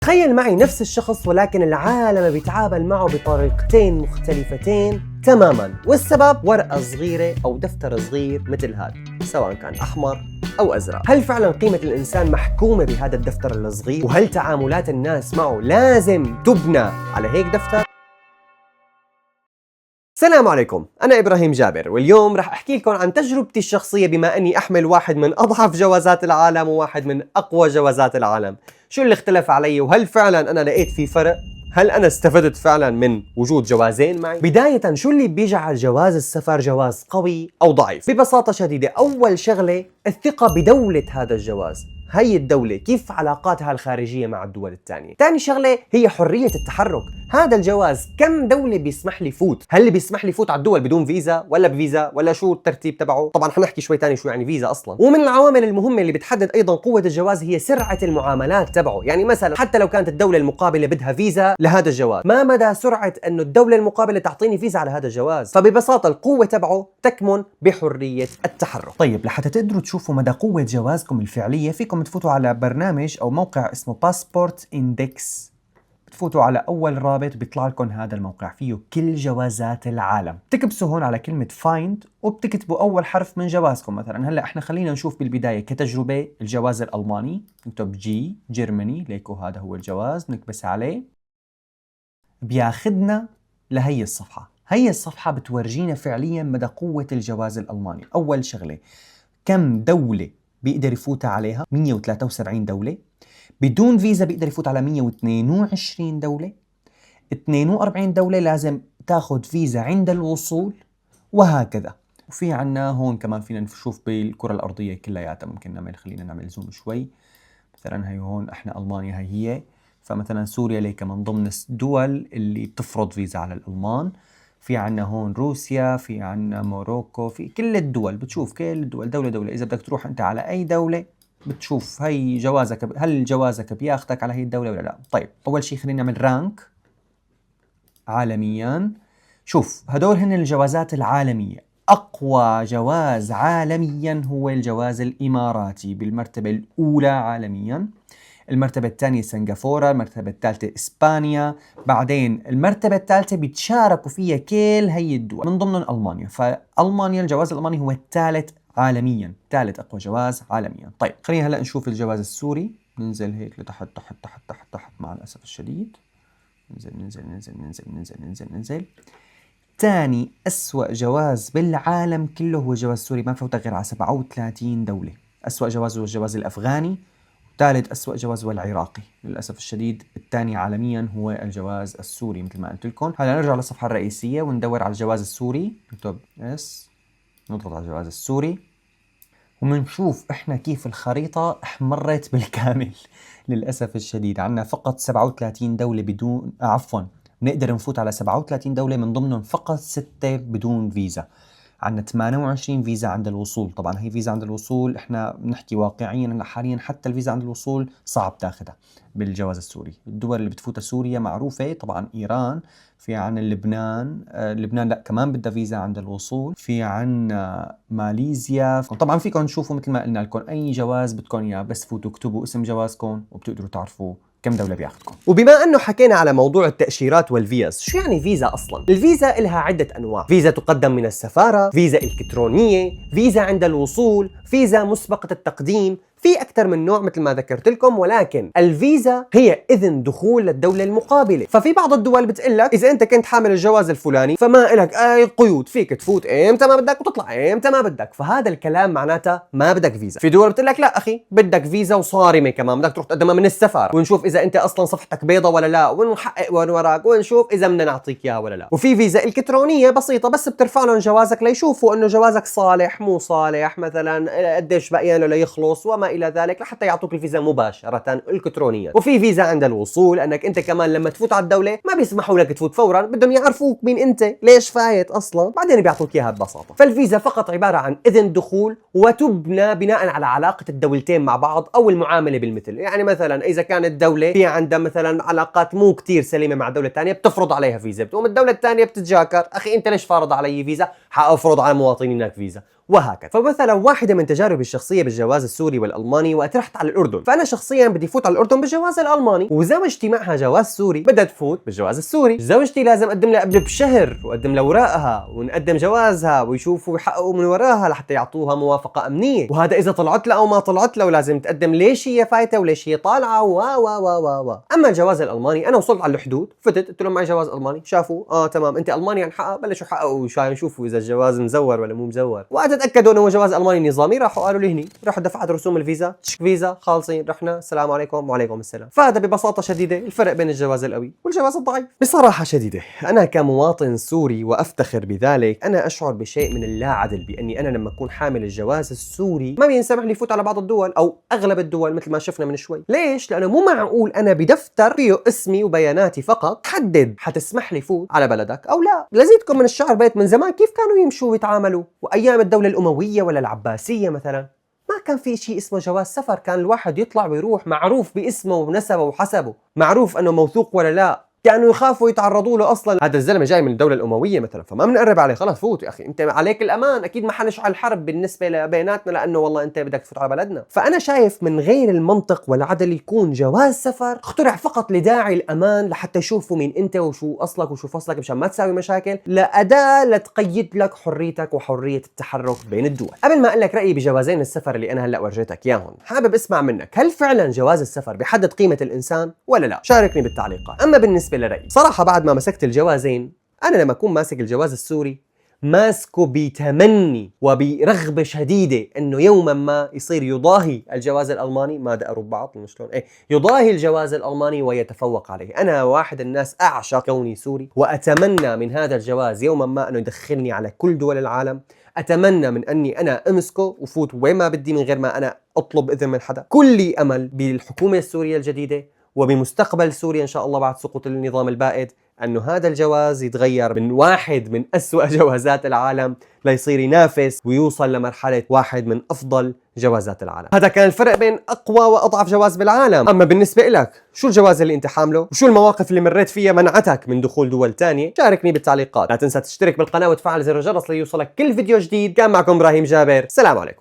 تخيل معي نفس الشخص ولكن العالم بيتعامل معه بطريقتين مختلفتين تماما، والسبب ورقة صغيرة أو دفتر صغير مثل هذا، سواء كان أحمر أو أزرق. هل فعلا قيمة الإنسان محكومة بهذا الدفتر الصغير؟ وهل تعاملات الناس معه لازم تبنى على هيك دفتر؟ السلام عليكم، أنا إبراهيم جابر، واليوم رح أحكي لكم عن تجربتي الشخصية بما أني أحمل واحد من أضعف جوازات العالم وواحد من أقوى جوازات العالم. شو اللي اختلف علي وهل فعلا أنا لقيت في فرق؟ هل أنا استفدت فعلا من وجود جوازين معي؟ بداية شو اللي بيجعل جواز السفر جواز قوي أو ضعيف؟ ببساطة شديدة، أول شغلة الثقة بدولة هذا الجواز. هي الدولة كيف علاقاتها الخارجية مع الدول الثانية. ثاني شغلة هي حرية التحرك. هذا الجواز كم دولة بيسمح لي فوت؟ هل اللي بيسمح لي فوت على الدول بدون فيزا ولا بفيزا ولا شو الترتيب تبعه؟ طبعا حنحكي شوي ثاني شو يعني فيزا اصلا. ومن العوامل المهمة اللي بتحدد ايضا قوة الجواز هي سرعة المعاملات تبعه. يعني مثلا حتى لو كانت الدولة المقابلة بدها فيزا لهذا الجواز، ما مدى سرعة انه الدولة المقابلة تعطيني فيزا على هذا الجواز؟ فببساطة القوة تبعه تكمن بحرية التحرك. طيب لحتى تقدروا تشوفوا مدى قوة جوازكم الفعلية فيكم تفوتوا على برنامج أو موقع اسمه باسبورت إندكس. بتفوتوا على أول رابط بيطلع لكم هذا الموقع فيه كل جوازات العالم. بتكبسوا هون على كلمة فايند وبتكتبوا أول حرف من جوازكم. مثلا هلا احنا خلينا نشوف بالبداية كتجربة الجواز الألماني، نكتب جي جيرماني، ليكو هذا هو الجواز، نكبس عليه بياخدنا لهي الصفحة. هي الصفحة بتورجينا فعليا مدى قوة الجواز الألماني. أول شغلة كم دولة بيقدر يفوت عليها؟ 173 دولة. بدون فيزا بيقدر يفوت على 122 دولة. 42 دولة لازم تاخد فيزا عند الوصول، وهكذا. وفي عنا هون كمان فينا نشوف بالكرة الأرضية كلياتها. ممكن نعمل، خلينا نعمل زوم شوي. مثلا هي هون احنا ألمانيا هي فمثلا سوريا ليك من ضمن الدول اللي بتفرض فيزا على الألمان. في عنا هون روسيا، في عنا موروكو، في كل الدول. بتشوف كل الدول دولة دولة. إذا بدك تروح أنت على أي دولة بتشوف هي جوازك، هل جوازك بياخدك على هي الدولة ولا لا. طيب أول شيء خلينا نعمل رانك عالميا. شوف هدول هن الجوازات العالمية. أقوى جواز عالميا هو الجواز الإماراتي بالمرتبة الأولى عالميا. المرتبة الثانية سنغافورة، المرتبة الثالثة إسبانيا، بعدين المرتبة الثالثة بيتشاركوا فيها كل هي الدول من ضمن ألمانيا. فألمانيا الجواز الألماني هو الثالث عالميا، ثالث أقوى جواز عالميا. طيب خلينا هلأ نشوف الجواز السوري. ننزل هيك لتحت تحت تحت تحت تحت مع الأسف الشديد. ننزل ننزل ننزل ننزل ننزل ننزل ننزل. ثاني أسوأ جواز بالعالم كله هو جواز سوري، ما فوته غير على 37 دولة. أسوأ جواز هو الجواز الأفغاني، ثالث أسوأ جواز هو العراقي. للأسف الشديد الثاني عالميا هو الجواز السوري مثل ما قلت لكم. هلا نرجع للصفحة الرئيسية وندور على الجواز السوري. نكتب اس، نضغط على الجواز السوري ومنشوف احنا كيف الخريطة احمرت بالكامل. للأسف الشديد عنا فقط 37 دولة بدون، عفوا نقدر نفوت على 37 دولة من ضمنهم فقط 6 بدون فيزا. عندنا 28 فيزا عند الوصول. طبعا هي فيزا عند الوصول احنا بنحكي واقعيا حاليا حتى الفيزا عند الوصول صعب تاخذها بالجواز السوري. الدول اللي بتفوتها سوريا معروفة، طبعا إيران، في عنا لبنان. لبنان لا كمان بدها فيزا عند الوصول. في عنا ماليزيا. طبعا فيكم تشوفوا مثل ما قلنا لكم اي جواز بدكم اياه، بس فوتوا اكتبوا اسم جوازكم وبتقدروا تعرفوا كم دولة بياخدكم. وبما انه حكينا على موضوع التأشيرات والفيز، شو يعني فيزا اصلا؟ الفيزا لها عدة انواع. فيزا تقدم من السفارة، فيزا الكترونية، فيزا عند الوصول، فيزا مسبقة التقديم، في أكثر من نوع مثل ما ذكرت لكم. ولكن الفيزا هي إذن دخول للدولة المقابلة. ففي بعض الدول بتقول لك إذا أنت كنت حامل الجواز الفلاني فما إلك أي قيود، فيك تفوت إمتى ما بدك وتطلع إمتى ما بدك. فهذا الكلام معناته ما بدك فيزا. في دول بتقول لك لا أخي بدك فيزا وصارمة كمان، بدك تروح تقدمها من السفارة ونشوف إذا أنت أصلا صفحتك بيضة ولا لا، ونحقق وين وراك ونشوف إذا بدنا نعطيك إياها ولا لا. وفي فيزا إلكترونية بسيطة، بس بترفع لهم جوازك ليشوفوا إنه جوازك صالح مو صالح، مثلا قديش بقيان له ليخلص وما إلى ذلك، لحتى يعطوك الفيزا مباشرة إلكترونيا. وفي فيزا عند الوصول، انك انت كمان لما تفوت على الدولة ما بيسمحوا لك تفوت فورا، بدهم يعرفوك مين انت، ليش فايت اصلا، بعدين بيعطوك اياها ببساطة. فالفيزا فقط عبارة عن اذن دخول وتبنى بناء على علاقة الدولتين مع بعض او المعاملة بالمثل. يعني مثلا اذا كانت دولة في عندها مثلا علاقات مو كتير سليمة مع دولة ثانية بتفرض عليها فيزا، بتقوم الدولة الثانية بتتجاكر، اخي انت ليش فارض علي فيزا، حافرض على مواطنينك فيزا. وهكذا. فمثلا واحدة من تجاربي الشخصية بالجواز السوري والألماني وقت رحت على الأردن، فأنا شخصيا بدي فوت على الأردن بالجواز الألماني، وزوجتي معها جواز سوري بدها تفوت بالجواز السوري. زوجتي لازم أقدم لها قبل بشهر وأقدم لها أوراقها ونقدم جوازها ويشوفوا ويحققوا من وراها لحتى يعطوها موافقة أمنية، وهذا إذا طلعت لها أو ما طلعت لها، ولازم تقدم ليش هي فايتة وليش هي طالعة و. أما الجواز الألماني أنا وصلت على الحدود، فتت قلت لهم معي جواز ألماني، شافوا تمام أنت ألماني هنحقق، بلشوا يحققوا يشوفوا إذا الجواز مزور ولا مو مزور، وقت تأكدوا إنه جواز ألماني نظامي راحوا قالوا لي هني، رحت دفعت رسوم الفيزا، تشك فيزا خالصين، رحنا السلام عليكم وعليكم السلام. فهذا ببساطة شديدة الفرق بين الجواز القوي والجواز الضعيف. بصراحة شديدة أنا كمواطن سوري وأفتخر بذلك، أنا أشعر بشيء من اللا عدل بأني أنا لما أكون حامل الجواز السوري ما بينسمح لي فوت على بعض الدول أو أغلب الدول مثل ما شفنا من شوي. ليش؟ لأنه مو معقول أنا بدفتر فيه اسمي وبياناتي فقط حدد حتسمح لي فوت على بلدك أو لا. لزيدكم من الشعر بيت من زمان كيف كانوا يمشوا ويتعاملوا، وأيام الدولة الأموية ولا العباسية مثلا ما كان في شيء اسمه جواز سفر، كان الواحد يطلع ويروح معروف باسمه ونسبه وحسبه، معروف انه موثوق ولا لا، كانوا يخافوا يتعرضوا له اصلا. هذا الزلمه جاي من الدوله الامويه مثلا، فما بنقرب عليه، خلاص فوت يا اخي انت عليك الامان، اكيد ما حنشعل حرب بالنسبه بيناتنا لانه والله انت بدك تفوت على بلدنا. فانا شايف من غير المنطق والعدل يكون جواز سفر اخترع فقط لداعي الامان، لحتى يشوفوا مين انت وشو اصلك وشو فصلك مشان ما تساوي مشاكل، لاداه لتقيد لك حريتك وحريه التحرك بين الدول. قبل ما اقول لك رايي بجوازين السفر اللي انا هلا ورجيتك اياهم، حابب اسمع منك، هل فعلا جواز السفر بيحدد قيمه الانسان ولا لا؟ شاركني بالتعليقات. اما بالنسبه لرايي صراحه بعد ما مسكت الجوازين، انا لما اكون ماسك الجواز السوري ماسكه بتمني وبرغبه شديده انه يوما ما يصير يضاهي الجواز الالماني، ما دقروا ببعض شلون يضاهي الجواز الالماني ويتفوق عليه. انا واحد الناس اعشق كوني سوري، واتمنى من هذا الجواز يوما ما انه يدخلني على كل دول العالم. اتمنى من اني انا امسكه وفوت وين ما بدي من غير ما انا اطلب اذن من حدا. كلي امل بالحكومه السوريه الجديده وبمستقبل سوريا إن شاء الله بعد سقوط النظام البائد، أنه هذا الجواز يتغير من واحد من أسوأ جوازات العالم ليصير ينافس ويوصل لمرحلة واحد من أفضل جوازات العالم. هذا كان الفرق بين أقوى وأضعف جواز بالعالم. أما بالنسبة لك شو الجواز اللي أنت حامله؟ وشو المواقف اللي مريت فيها منعتك من دخول دول تانية؟ شاركني بالتعليقات. لا تنسى تشترك بالقناة وتفعل زر الجرس ليوصلك كل فيديو جديد. كان معكم إبراهيم جابر، سلام عليكم.